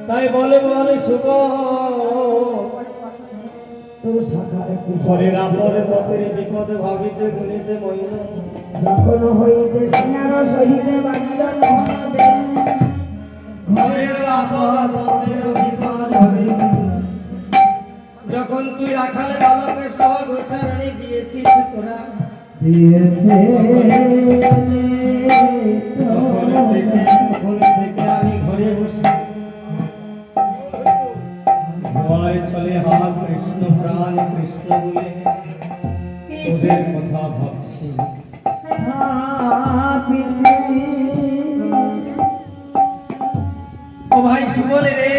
তাই বলে বলে শুভ তোর শাখার ঘরের আপরে পথের বিপদে ভাবিতে গুলিতে মহিল যখন হইতে সিনার সহিতে বাজিল ঘরের আপরে পথের বিপদ ভাবিতে যখন তুই রাখালে বাবাকে সহ গোছারণে দিয়েছিস তোরা তখন থেকে আমি ঘরে বসে ভয় চলে হা কৃষ্ণ প্রাণ কৃষ্ণ বলে তোদের কথা ভাবছি ও ভাই সুবলে রে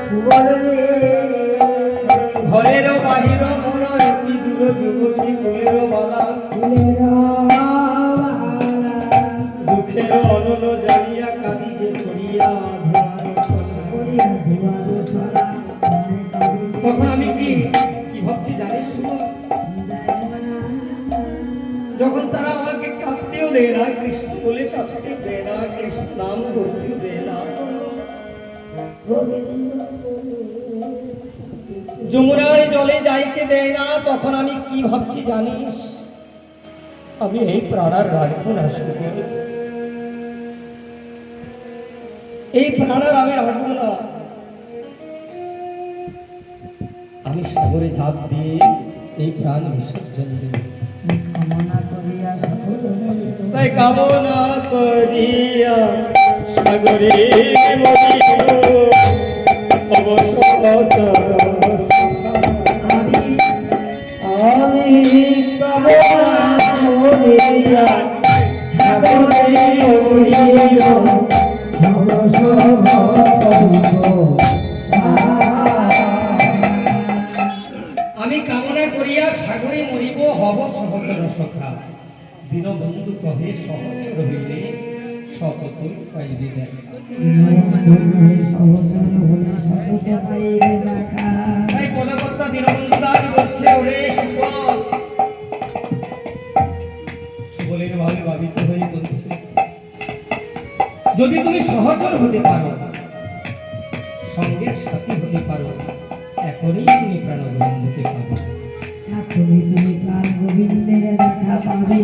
সুবলে রে ঘরের বাহির মন একটি দূর যুবতী কুলের বালা দুঃখের অনল জানিয়া কাঁদি যে করিয়া তখন আমি কি ভাবছি জানিস সুবল যখন তারা আমাকে কাঁদতেও দেয় না কৃষ্ণ বলে কাঁদতে দেয় না কৃষ্ণ নাম করতেও দেয় না যমুনায় জলে যাইতে দেয় না তখন আমি কি ভাবছি জানিস আমি এই প্রাণার রাখবো না সুবল এই প্রাণার আমি রাখবো না আমি সাগরে ঝাঁপ দিয়ে এই প্রাণ বিসর্জন দেব তাই কামনা করিয়া সাগরে মরিব আমি কামনা করিয়া সাগরে মরিব আমি কামনা করিয়া সাগরে মরিব হব সহচর সখা দীনবন্ধু কহে সহচর হইলে সকল পাইবে দেখা তাই প্রজাপত্তা দীনবন্ধু দাস বলছে ওরে সুবল সুবলের ভাবে ভাবিত হয়ে বলছে যদি তুমি সহচর হতে পারো সঙ্গের সাথী হতে পারো এখনই তুমি প্রাণ গোবিন্দকে পাবে এখনই তুমি প্রাণ গোবিন্দের দেখা পাবে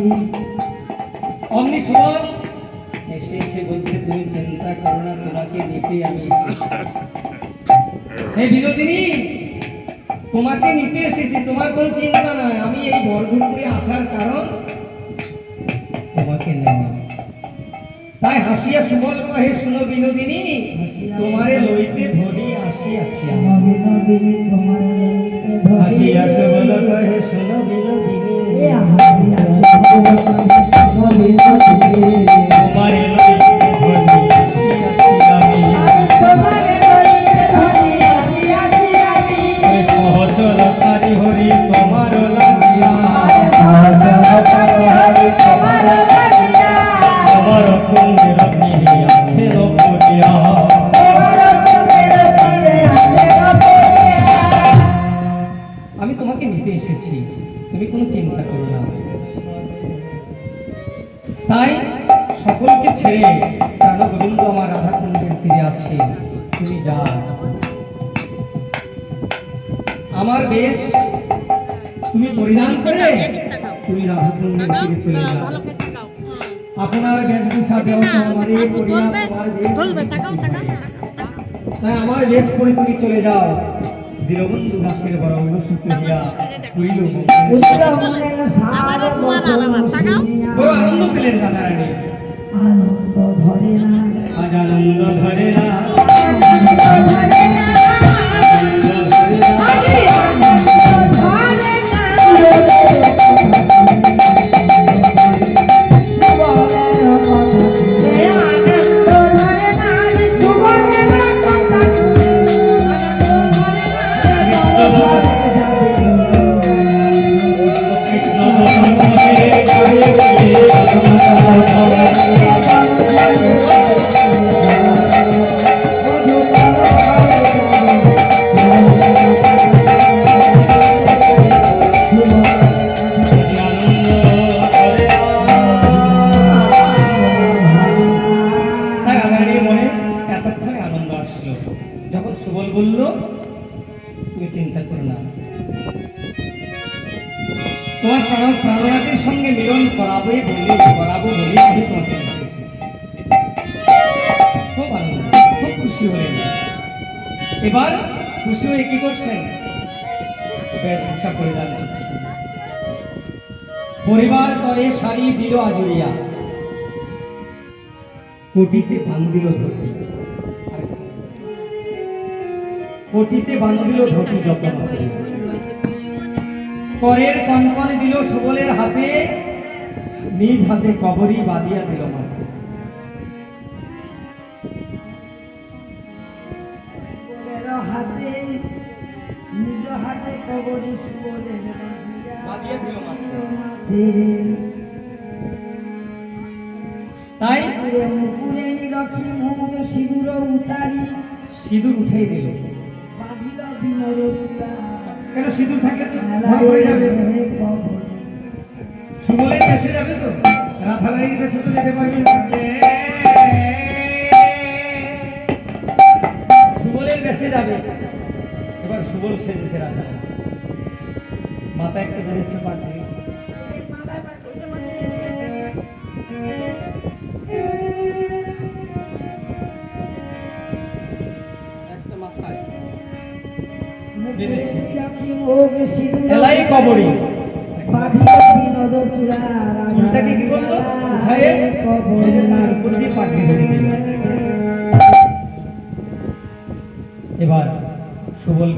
অমনি সুবল এসে এসে বলছে তুমি চিন্তা করো না তোমাকে নিতে আমি এসেছি হে বিনোদিনী তোমাকে নিতে এসেছি তোমার কোনো চিন্তা নয় আমি এই বর্ধনপুরে আসার কারণ তোমাকে নেওয়া তাই হাসিয়া সুবল কহে শুনো বিনোদিনী তোমারে লইতে ধরি আসিয়াছি বিনোদিনী তোমার হাসিয়া সুবল কহে শুনো বিনোদিনী তোমারে লইতে ধরি আসিয়াছি আমি সহচর চারি হরি তোমার লাগিয়া তোমার কুঞ্জের তীরে আছে রমণীয়া আমি তোমাকে নিতে এসেছি তুমি কোনো চিন্তা করো না তাই সকলকে ছেড়ে প্রাণ গোবিন্দ আমার রাধা কুঞ্জের তীরে আছে তুমি যাও আমার বেশ তুমি পরিধান করে তুমি রাধা কুঞ্জের তীরে চলে যাও আপনার বেশভূষা ব্যবস্থা আমারে করিয়া তোমার বেশ তাই আমার বেশ করে তুমি চলে যাও দীনবন্ধু দাসের বড় অনুসূত হইয়া কইল বড় আনন্দ পেলেন রাধারানী আনন্দ ধরে না আজ আনন্দ ধরে না বলল, তুমি চিন্তা করো না, তোমার প্রাণনাথের সঙ্গে মিলন করাবো বলে আমি তোমাকে কাছে এসেছি। খুব আনন্দ, খুব খুশি হলেন। এবার খুশি হয়ে কি করছেন? বেশভূষা পরিধান করছেন। পরিবার তরে শাড়ি দিল আজুরিয়া, কোটিতে বান্ধিল ধুতি, কোটিতে বান্ধিল ধুতি যত্ন করে। করের কনকন দিল সুবলের হাতে, নিজ হাতে কবরী বাঁধিয়া দিল মাথা। হাতে নিজ হাতে কবরী সুবলের বাঁধিয়া দিল মাথা। মাথে। তাই মুকুরে নিরখি মুখ সিঁদুর উতারি সিঁদুর উঠাই দিল। বাঁধিল বিনোদ চূড়া। কেন সিঁদুর থাকলে তো ধরা পড়ে যাবে। সুবলের বেশে যাবে তো, রাধারানীর বেশে তো যেতে পারবে না। সুবলের বেশে যাবে। এবার সুবল সেজেছে রাধা, মাথা একটা ধরেছে পাখি, একটা মাথায় বেঁধেছে এলাই কবরী। চুলটাকে কি করলো? উঠায়ে বেঁধে তার উপর দিয়ে পাঠিয়ে ধরে দিল। এবার সুবল